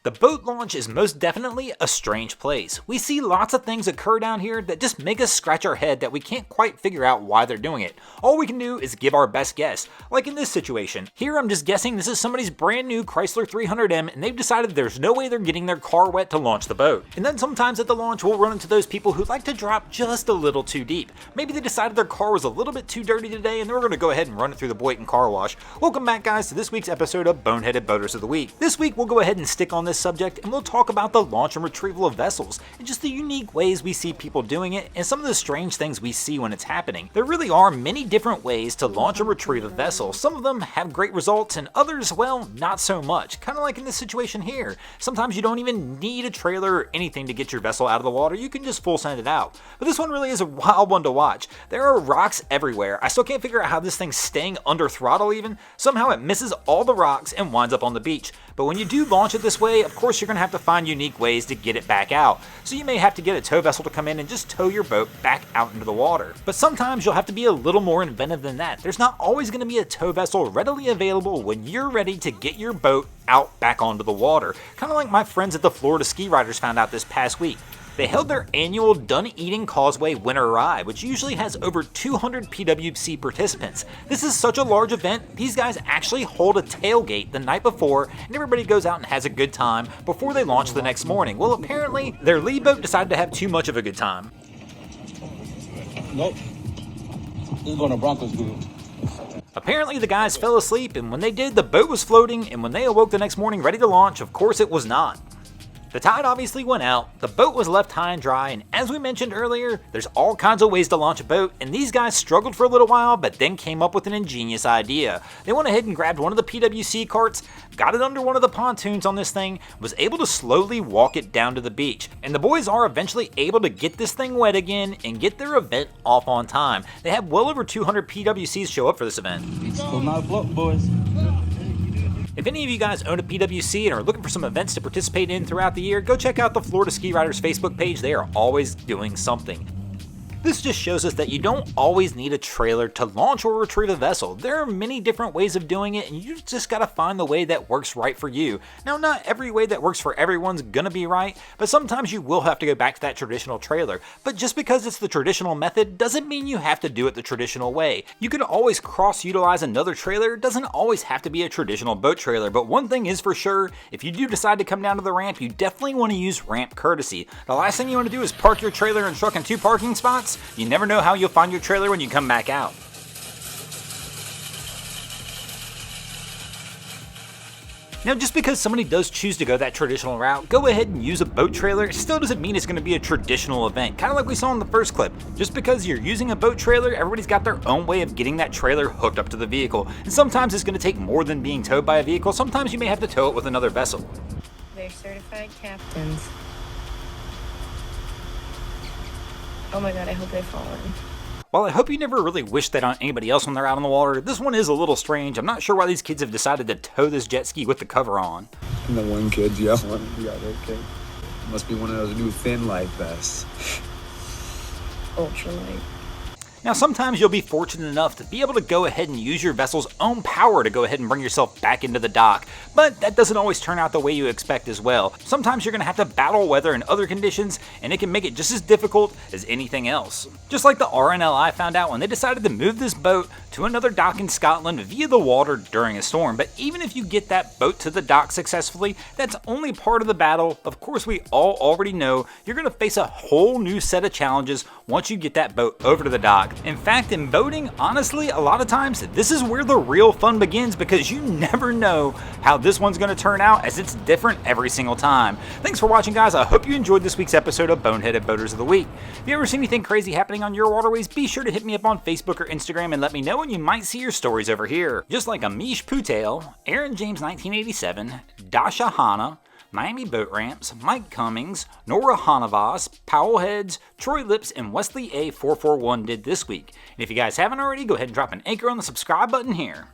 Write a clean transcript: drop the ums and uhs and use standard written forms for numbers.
The boat launch is most definitely a strange place. We see lots of things occur down here that just make us scratch our head that we can't quite figure out why they're doing it. All we can do is give our best guess, like in this situation. Here I'm just guessing this is somebody's brand new Chrysler 300M and they've decided there's no way they're getting their car wet to launch the boat. And then sometimes at the launch we'll run into those people who like to drop just a little too deep. Maybe they decided their car was a little bit too dirty today and they were going to go ahead and run it through the Boynton car wash. Welcome back guys to this week's episode of Boneheaded Boaters of the Week. This week we'll go ahead and stick on this subject and we'll talk about the launch and retrieval of vessels and just the unique ways we see people doing it and some of the strange things we see when it's happening. There really are many different ways to launch and retrieve a vessel. Some of them have great results and others, well, not so much. Kind of like in this situation here. Sometimes you don't even need a trailer or anything to get your vessel out of the water. You can just full send it out. But this one really is a wild one to watch. There are rocks everywhere. I still can't figure out how this thing's staying under throttle even. Somehow it misses all the rocks and winds up on the beach. But when you do launch it this way, of course you're going to have to find unique ways to get it back out. So you may have to get a tow vessel to come in and just tow your boat back out into the water. But sometimes you'll have to be a little more inventive than that. There's not always going to be a tow vessel readily available when you're ready to get your boat out back onto the water. Kind of like my friends at the Florida Ski Riders found out this past week. They held their annual Dunedin Causeway Winter Ride, which usually has over 200 PWC participants. This is such a large event, these guys actually hold a tailgate the night before and everybody goes out and has a good time before they launch the next morning. Well, apparently their lead boat decided to have too much of a good time. Nope. This is going to Broncos group. Apparently the guys fell asleep and when they did, the boat was floating and when they awoke the next morning ready to launch, of course it was not. The tide obviously went out, the boat was left high and dry, and as we mentioned earlier, there's all kinds of ways to launch a boat, and these guys struggled for a little while, but then came up with an ingenious idea. They went ahead and grabbed one of the PWC carts, got it under one of the pontoons on this thing, was able to slowly walk it down to the beach, and the boys are eventually able to get this thing wet again and get their event off on time. They had well over 200 PWCs show up for this event. It's still not floating, boys. If any of you guys own a PWC and are looking for some events to participate in throughout the year, go check out the Florida Ski Riders Facebook page. They are always doing something. This just shows us that you don't always need a trailer to launch or retrieve a vessel. There are many different ways of doing it and you just gotta find the way that works right for you. Now, not every way that works for everyone's gonna be right, but sometimes you will have to go back to that traditional trailer. But just because it's the traditional method doesn't mean you have to do it the traditional way. You can always cross-utilize another trailer. It doesn't always have to be a traditional boat trailer, but one thing is for sure, if you do decide to come down to the ramp, you definitely wanna use ramp courtesy. The last thing you wanna do is park your trailer and truck in two parking spots. You never know how you'll find your trailer when you come back out. Now, just because somebody does choose to go that traditional route, go ahead and use a boat trailer, it still doesn't mean it's going to be a traditional event, kind of like we saw in the first clip. Just because you're using a boat trailer, everybody's got their own way of getting that trailer hooked up to the vehicle. And sometimes it's going to take more than being towed by a vehicle, sometimes you may have to tow it with another vessel. They're certified captains. Oh my god, I hope they fall in. While I hope you never really wish that on anybody else when they're out on the water, this one is a little strange. I'm not sure why these kids have decided to tow this jet ski with the cover on. And the one kid's yelling. Yeah, okay. Must be one of those new thin light vests. Ultralight. Now, sometimes you'll be fortunate enough to be able to go ahead and use your vessel's own power to go ahead and bring yourself back into the dock, but that doesn't always turn out the way you expect as well. Sometimes you're going to have to battle weather and other conditions, and it can make it just as difficult as anything else. Just like the RNLI found out when they decided to move this boat to another dock in Scotland via the water during a storm. But even if you get that boat to the dock successfully, that's only part of the battle. Of course, we all already know you're going to face a whole new set of challenges once you get that boat over to the dock. In fact, in boating, honestly, a lot of times, this is where the real fun begins because you never know how this one's going to turn out as it's different every single time. Thanks for watching, guys. I hope you enjoyed this week's episode of Boneheaded Boaters of the Week. If you ever see anything crazy happening on your waterways, be sure to hit me up on Facebook or Instagram and let me know, and you might see your stories over here. Just like Amish Putel, Aaron James 1987, Dasha Hanna, Miami Boat Ramps, Mike Cummings, Nora Hanavas, Powell Heads, Troy Lips, and Wesley A441 did this week. And if you guys haven't already, go ahead and drop an anchor on the subscribe button here.